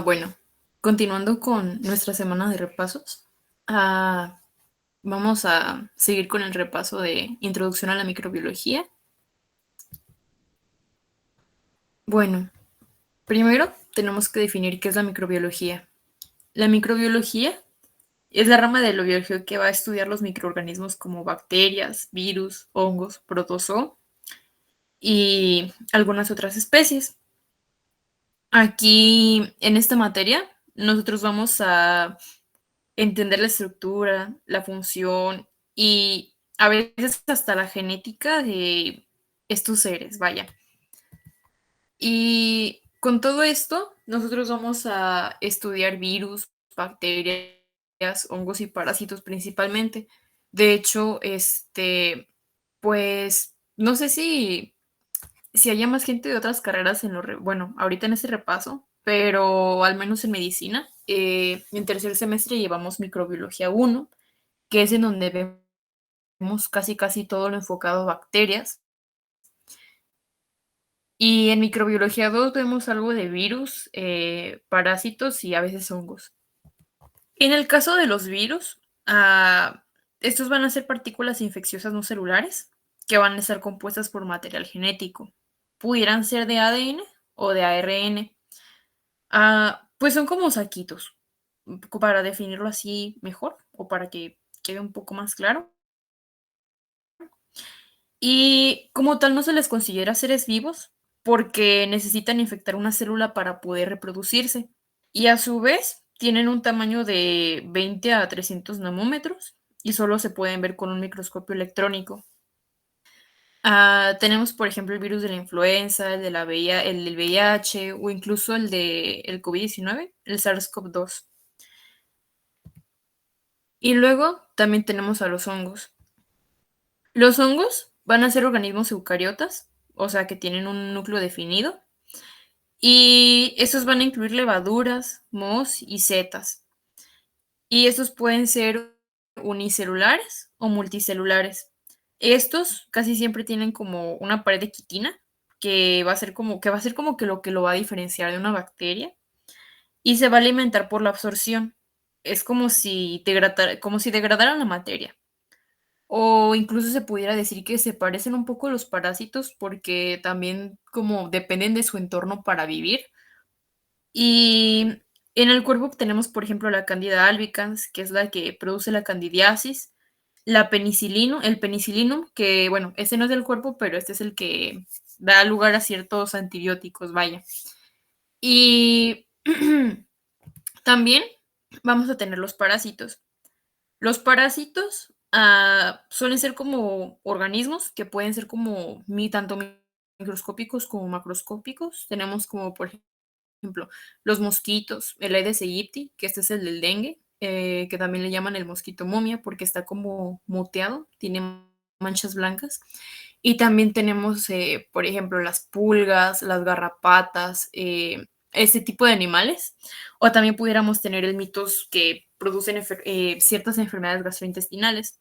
Bueno, continuando con nuestra semana de repasos, ah, vamos a seguir con el repaso de Introducción a la Microbiología. Bueno, primero tenemos que definir qué es la microbiología. La microbiología es la rama de la biología que va a estudiar los microorganismos como bacterias, virus, hongos, protozoo y algunas otras especies. Aquí, en esta materia, nosotros vamos a entender la estructura, la función y a veces hasta la genética de estos seres, vaya. Y con todo esto, nosotros vamos a estudiar virus, bacterias, hongos y parásitos principalmente. De hecho, pues, no sé si haya más gente de otras carreras bueno, ahorita en este repaso, pero al menos en medicina, en tercer semestre llevamos microbiología uno, que es en donde vemos casi todo lo enfocado a bacterias. Y en microbiología 2 vemos algo de virus, parásitos y a veces hongos. En el caso de los virus, estos van a ser partículas infecciosas no celulares que van a estar compuestas por material genético. Pudieran ser de ADN o de ARN. Pues son como saquitos, para definirlo así mejor o para que quede un poco más claro. Y como tal no se les considera seres vivos porque necesitan infectar una célula para poder reproducirse. Y a su vez tienen un tamaño de 20 a 300 nanómetros y solo se pueden ver con un microscopio electrónico. Tenemos, por ejemplo, el virus de la influenza, el del VIH o incluso el del COVID-19, el SARS-CoV-2. Y luego también tenemos a los hongos. Los hongos van a ser organismos eucariotas, o sea que tienen un núcleo definido, y estos van a incluir levaduras, mohos y setas. Y estos pueden ser unicelulares o multicelulares. Estos casi siempre tienen como una pared de quitina que va a ser como que lo va a diferenciar de una bacteria y se va a alimentar por la absorción. Es como si degradaran la materia. O incluso se pudiera decir que se parecen un poco a los parásitos porque también como dependen de su entorno para vivir. Y en el cuerpo tenemos, por ejemplo, la Candida albicans, que es la que produce la candidiasis, el penicilino, que bueno, ese no es del cuerpo, pero este es el que da lugar a ciertos antibióticos, vaya. Y también vamos a tener los parásitos. Los parásitos suelen ser como organismos que pueden ser como tanto microscópicos como macroscópicos. Tenemos como, por ejemplo, los mosquitos, el Aedes aegypti, que este es el del dengue, que también le llaman el mosquito momia porque está como moteado, tiene manchas blancas. Y también tenemos, por ejemplo, las pulgas, las garrapatas, este tipo de animales. O también pudiéramos tener el mitos que producen ciertas enfermedades gastrointestinales.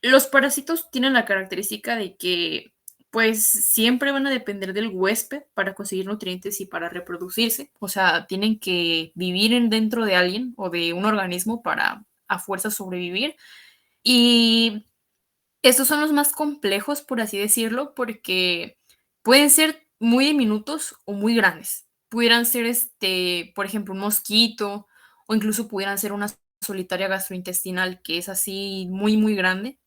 Los parásitos tienen la característica de que pues siempre van a depender del huésped para conseguir nutrientes y para reproducirse. O sea, tienen que vivir dentro de alguien o de un organismo para a fuerza sobrevivir. Y estos son los más complejos, por así decirlo, porque pueden ser muy diminutos o muy grandes. Pudieran ser, por ejemplo, un mosquito o incluso pudieran ser una solitaria gastrointestinal que es así muy grande.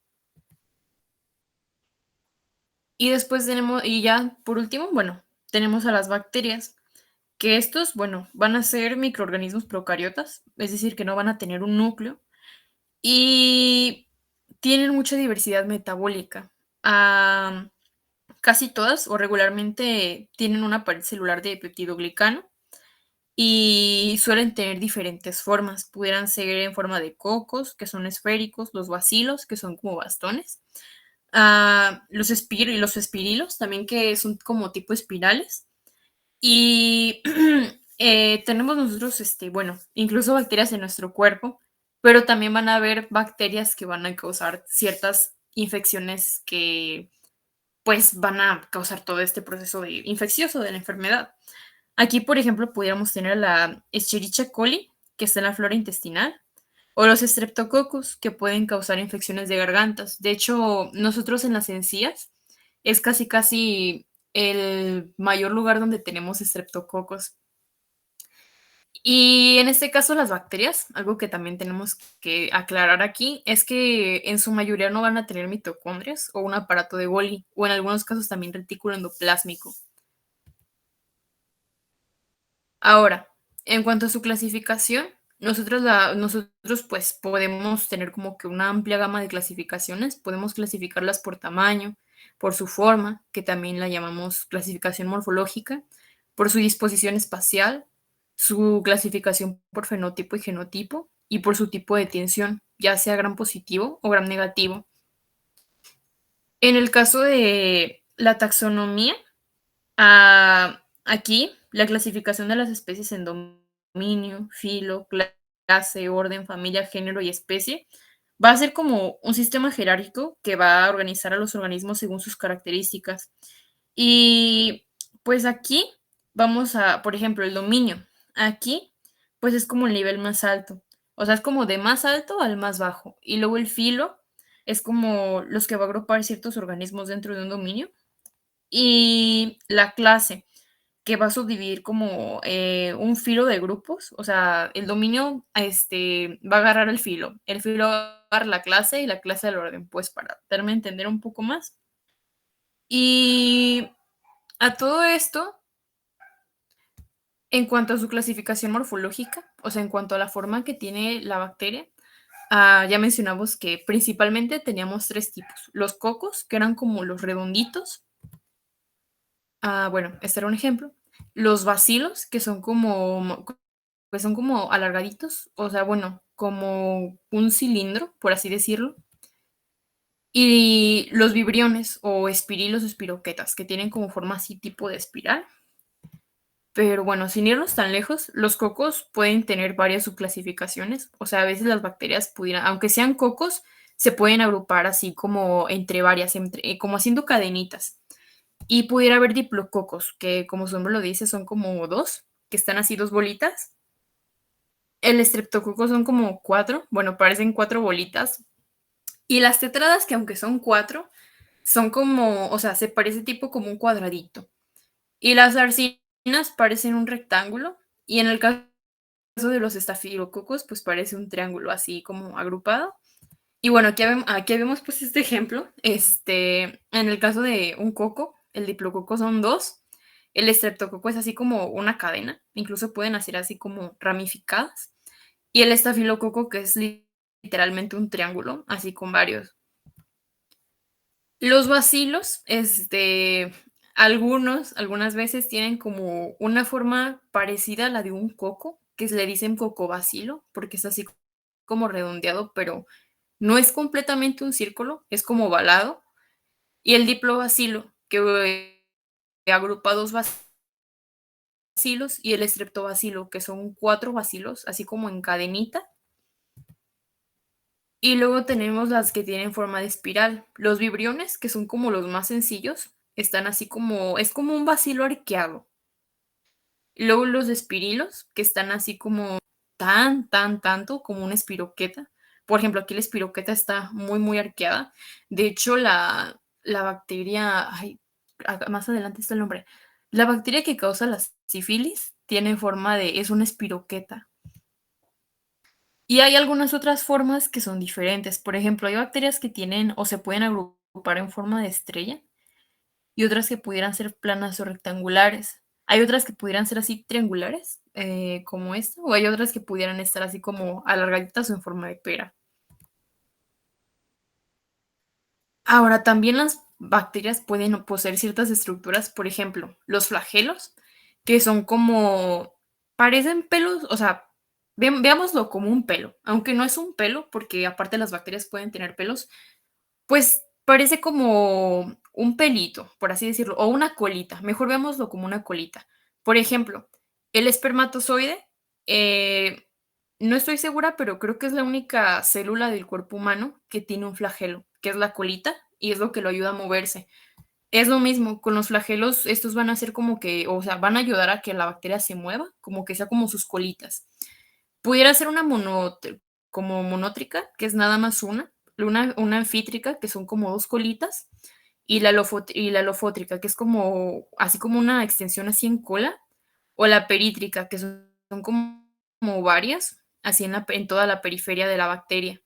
Y después y ya por último, bueno, tenemos a las bacterias, que estos, bueno, van a ser microorganismos procariotas, es decir, que no van a tener un núcleo y tienen mucha diversidad metabólica. Ah, Casi todas o regularmente tienen una pared celular de peptidoglicano y suelen tener diferentes formas. Pudieran ser en forma de cocos, que son esféricos, los bacilos, que son como bastones, los espirilos también, que son como tipo espirales. Y tenemos nosotros, bueno, incluso bacterias en nuestro cuerpo, pero también van a haber bacterias que van a causar ciertas infecciones que pues van a causar todo este proceso infeccioso de la enfermedad. Aquí, por ejemplo, pudiéramos tener la Escherichia coli, que está en la flora intestinal, o los Streptococcus, que pueden causar infecciones de gargantas. De hecho, nosotros en las encías es casi casi el mayor lugar donde tenemos estreptococos. Y en este caso, las bacterias, algo que también tenemos que aclarar aquí, es que en su mayoría no van a tener mitocondrias o un aparato de Golgi, o en algunos casos también retículo endoplásmico. Ahora, en cuanto a su clasificación, nosotros pues podemos tener como que una amplia gama de clasificaciones, podemos clasificarlas por tamaño, por su forma, que también la llamamos clasificación morfológica, por su disposición espacial, su clasificación por fenotipo y genotipo, y por su tipo de tensión, ya sea gram positivo o gram negativo. En el caso de la taxonomía, aquí, la clasificación de las especies en dominio, filo, clase, orden, familia, género y especie va a ser como un sistema jerárquico que va a organizar a los organismos según sus características. Y pues aquí vamos a, por ejemplo, el dominio. Aquí, pues es como el nivel más alto. O sea, es como de más alto al más bajo. Y luego el filo es como los que va a agrupar ciertos organismos dentro de un dominio. Y la clase que va a subdividir como un filo de grupos, o sea, el dominio va a agarrar el filo va a agarrar la clase y la clase del orden, pues para darme a entender un poco más. Y a todo esto, en cuanto a su clasificación morfológica, o sea, en cuanto a la forma que tiene la bacteria, ya mencionamos que principalmente teníamos tres tipos. Los cocos, que eran como los redonditos. Bueno, este era un ejemplo. Los bacilos, que son como alargaditos, o sea, bueno, como un cilindro, por así decirlo. Y los vibriones o espirilos o espiroquetas, que tienen como forma así tipo de espiral. Pero bueno, sin irnos tan lejos, los cocos pueden tener varias subclasificaciones. O sea, a veces las bacterias pudieran, aunque sean cocos, se pueden agrupar así como entre varias, como haciendo cadenitas. Y pudiera haber diplococos, que como su nombre lo dice, son como dos, que están así dos bolitas. El estreptococo son como cuatro, bueno, parecen cuatro bolitas. Y las tetradas, que aunque son cuatro, son como, o sea, se parece tipo como un cuadradito. Y las arcinas parecen un rectángulo. Y en el caso de los estafilococos, pues parece un triángulo así como agrupado. Y bueno, aquí vemos pues este ejemplo. En el caso de un coco, el diplococo son dos. El estreptococo es así como una cadena. Incluso pueden hacer así como ramificadas. Y el estafilococo, que es literalmente un triángulo, así con varios. Los bacilos, algunas veces tienen como una forma parecida a la de un coco, que le dicen cocobacilo, porque es así como redondeado, pero no es completamente un círculo, es como ovalado. Y el diplobacilo, que agrupa dos bacilos, y el estreptobacilo, que son cuatro bacilos, así como en cadenita. Y luego tenemos las que tienen forma de espiral. Los vibriones, que son como los más sencillos, están así como, es como un bacilo arqueado. Y luego los espirilos, que están así como tanto como una espiroqueta. Por ejemplo, aquí la espiroqueta está muy, muy arqueada. De hecho, la bacteria, ay, más adelante está el nombre. La bacteria que causa la sífilis tiene forma de, es una espiroqueta. Y hay algunas otras formas que son diferentes. Por ejemplo, hay bacterias que tienen o se pueden agrupar en forma de estrella y otras que pudieran ser planas o rectangulares. Hay otras que pudieran ser así triangulares, como esta, o hay otras que pudieran estar así como alargaditas o en forma de pera. Ahora, también las bacterias pueden poseer ciertas estructuras, por ejemplo, los flagelos, que son como, parecen pelos, o sea, veámoslo como un pelo, aunque no es un pelo, porque aparte las bacterias pueden tener pelos, pues parece como un pelito, por así decirlo, o una colita. Mejor veámoslo como una colita. Por ejemplo, el espermatozoide, eh, no estoy segura, pero creo que es la única célula del cuerpo humano que tiene un flagelo, que es la colita, y es lo que lo ayuda a moverse. Es lo mismo, con los flagelos, estos van a ser como que, o sea, van a ayudar a que la bacteria se mueva, como que sea como sus colitas. Pudiera ser una como monótrica, que es nada más una anfítrica, que son como dos colitas, y la lofótrica, que es como, así como una extensión así en cola, o la perítrica, que son como varias, así en toda la periferia de la bacteria.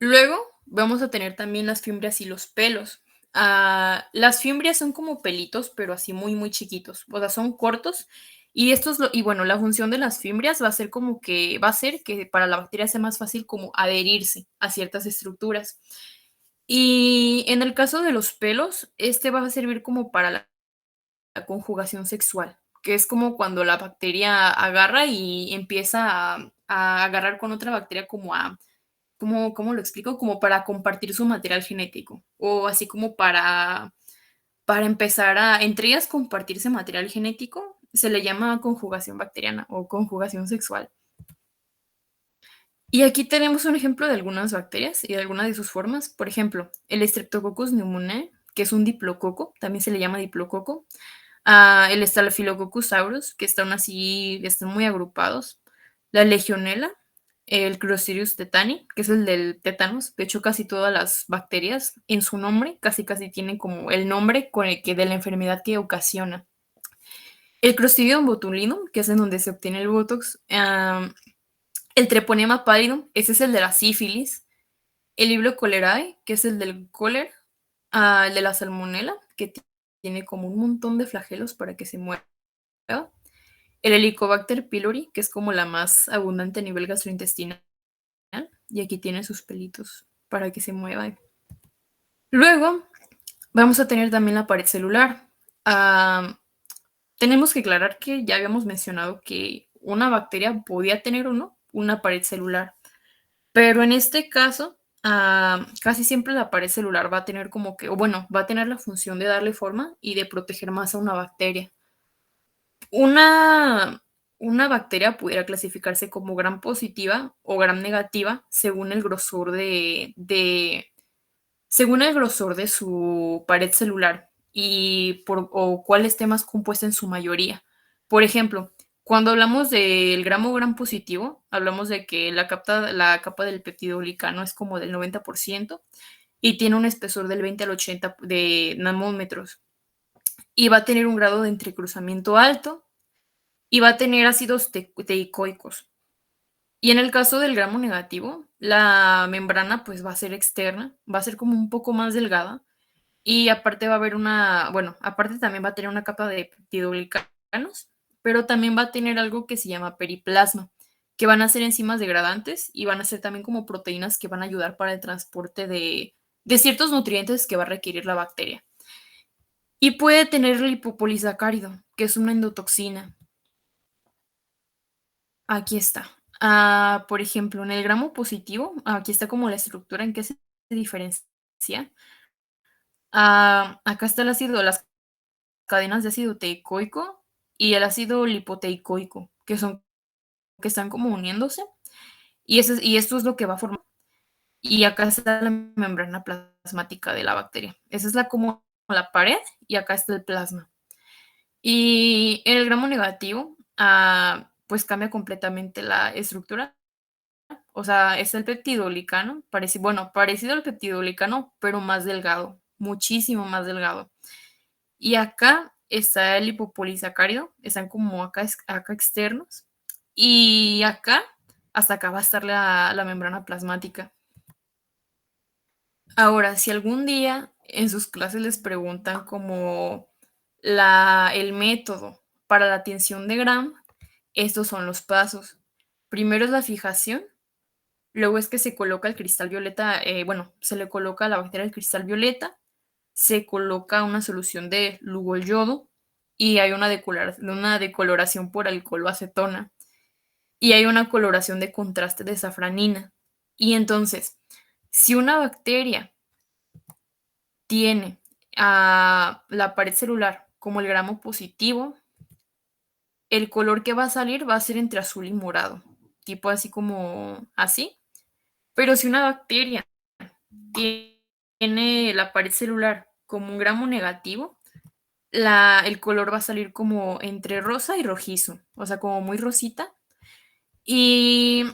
Luego vamos a tener también las fimbrias y los pelos. Las fimbrias son como pelitos, pero así muy, muy chiquitos. O sea, son cortos. Y bueno, la función de las fimbrias va a ser como que va a ser que para la bacteria sea más fácil como adherirse a ciertas estructuras. Y en el caso de los pelos, este va a servir como para la conjugación sexual, que es como cuando la bacteria agarra y empieza a agarrar con otra bacteria como a ¿cómo lo explico? Como para compartir su material genético, o así como para empezar a entre ellas compartirse material genético, se le llama conjugación bacteriana o conjugación sexual. Y aquí tenemos un ejemplo de algunas bacterias y de algunas de sus formas. Por ejemplo, el Streptococcus pneumoniae, que es un diplococo, también se le llama diplococo. El Staphylococcus aureus, que están muy agrupados. La Legionella, el Clostridium tetani, que es el del tétanos. De hecho, casi todas las bacterias en su nombre, casi casi tienen como el nombre con el que de la enfermedad que ocasiona. El Clostridium botulinum, que es en donde se obtiene el botox. El Treponema pallidum, ese es el de la sífilis. El Librio cholerae, que es el del cólera. El de la salmonela, que tiene como un montón de flagelos para que se mueva. El Helicobacter pylori, que es como la más abundante a nivel gastrointestinal, y aquí tiene sus pelitos para que se mueva. Luego vamos a tener también la pared celular. Ah, tenemos que aclarar que ya habíamos mencionado que una bacteria podía tener o no una pared celular, pero en este caso casi siempre la pared celular va a tener como que, o bueno, va a tener la función de darle forma y de proteger más a una bacteria. Una, una bacteria pudiera clasificarse como gram positiva o gram negativa según el grosor según el grosor de su pared celular o cuál esté más compuesta en su mayoría. Por ejemplo, cuando hablamos del gramo gram positivo, hablamos de que la capa del peptidoglicano es como del 90% y tiene un espesor del 20 al 80 de nanómetros y va a tener un grado de entrecruzamiento alto y va a tener ácidos teicoicos. Y en el caso del gramo negativo, la membrana pues va a ser externa, va a ser como un poco más delgada y aparte va a haber bueno, aparte también va a tener una capa de peptidoglicanos, pero también va a tener algo que se llama periplasma, que van a ser enzimas degradantes y van a ser también como proteínas que van a ayudar para el transporte de ciertos nutrientes que va a requerir la bacteria. Y puede tener lipopolisacárido, que es una endotoxina. Aquí está. Por ejemplo, en el gramo positivo, aquí está como la estructura en que se diferencia. Acá está el ácido, las cadenas de ácido teicoico y el ácido lipoteicoico, que están como uniéndose. Y esto es lo que va a formar. Y acá está la membrana plasmática de la bacteria. Esa es como la pared y acá está el plasma. Y en el gramo negativo, pues cambia completamente la estructura. O sea, es el peptidoglicano, bueno, parecido al peptidoglicano, pero más delgado, muchísimo más delgado. Y acá está el lipopolisacárido, están como acá externos. Y acá, hasta acá va a estar la membrana plasmática. Ahora, si algún día en sus clases les preguntan como el método para la tinción de Gram, estos son los pasos. Primero es la fijación. Luego es que se coloca el cristal violeta, bueno, se le coloca a la bacteria el cristal violeta, se coloca una solución de lugol-yodo y hay una decoloración por alcohol o acetona y hay una coloración de contraste de safranina. Y entonces, si una bacteria tiene la pared celular como el gramo positivo, el color que va a salir va a ser entre azul y morado, tipo así como así. Pero si una bacteria tiene la pared celular como un gramo negativo, el color va a salir como entre rosa y rojizo, o sea, como muy rosita. Y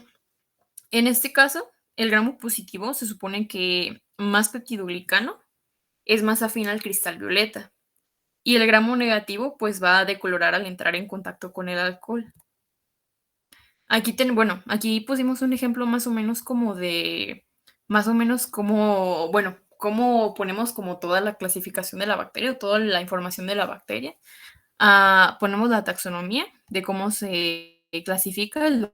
en este caso, el gramo positivo se supone que más peptidoglicano es más afín al cristal violeta. Y el gramo negativo, pues va a decolorar al entrar en contacto con el alcohol. Bueno, aquí pusimos un ejemplo más o menos como más o menos como, bueno, cómo ponemos como toda la clasificación de la bacteria o toda la información de la bacteria. Ponemos la taxonomía de cómo se clasifica el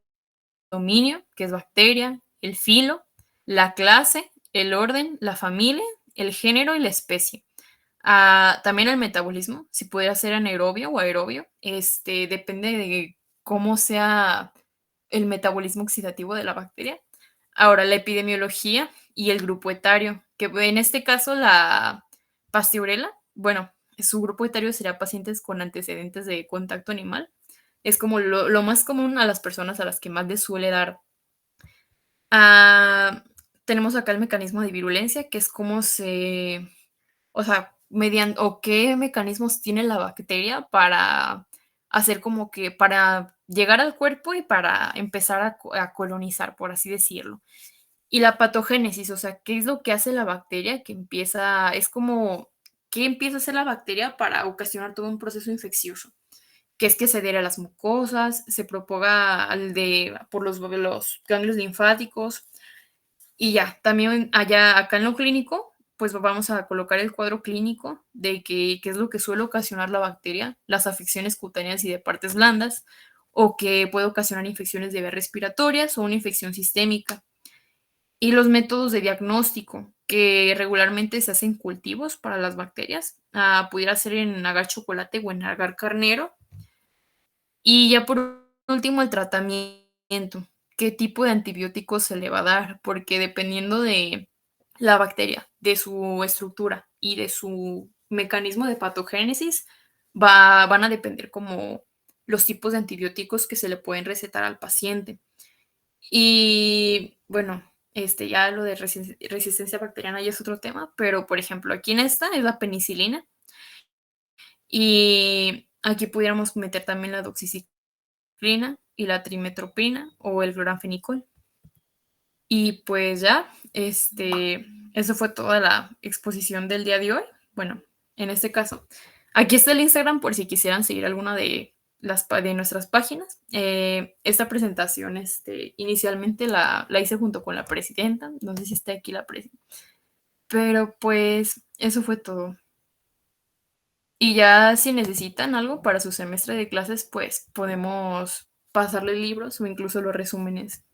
dominio, que es bacteria, el filo, la clase, el orden, la familia, el género y la especie. También el metabolismo, si pudiera ser anaerobio o aerobio, depende de cómo sea el metabolismo oxidativo de la bacteria. Ahora, la epidemiología y el grupo etario, que en este caso la pasteurela, bueno, su grupo etario sería pacientes con antecedentes de contacto animal. Es como lo más común a las personas a las que más les suele dar. Ah, tenemos acá el mecanismo de virulencia, que es cómo o sea, o qué mecanismos tiene la bacteria para hacer como que, para llegar al cuerpo y para empezar a colonizar, por así decirlo. Y la patogénesis, o sea, qué es lo que hace la bacteria que es como, ¿qué empieza a hacer la bacteria para ocasionar todo un proceso infeccioso? Que es que se adhiere a las mucosas, se propaga por los ganglios linfáticos, y ya, también allá, acá en lo clínico, pues vamos a colocar el cuadro clínico de qué es lo que suele ocasionar la bacteria, las afecciones cutáneas y de partes blandas, o que puede ocasionar infecciones de vías respiratorias o una infección sistémica. Y los métodos de diagnóstico, que regularmente se hacen cultivos para las bacterias, pudiera ser en agar chocolate o en agar carnero. Y ya por último, el tratamiento. ¿Qué tipo de antibióticos se le va a dar? Porque dependiendo de la bacteria, de su estructura y de su mecanismo de patogénesis, van a depender como los tipos de antibióticos que se le pueden recetar al paciente. Y bueno, ya lo de resistencia bacteriana ya es otro tema, pero por ejemplo, aquí en esta es la penicilina y aquí pudiéramos meter también la doxiciclina y la trimetoprim o el cloranfenicol. Y pues ya, eso fue toda la exposición del día de hoy. Bueno, en este caso, aquí está el Instagram por si quisieran seguir alguna de nuestras páginas. Esta presentación, inicialmente la hice junto con la presidenta. No sé si está aquí la presidenta. Pero pues eso fue todo. Y ya si necesitan algo para su semestre de clases, pues podemos pasarle libros o incluso los resúmenes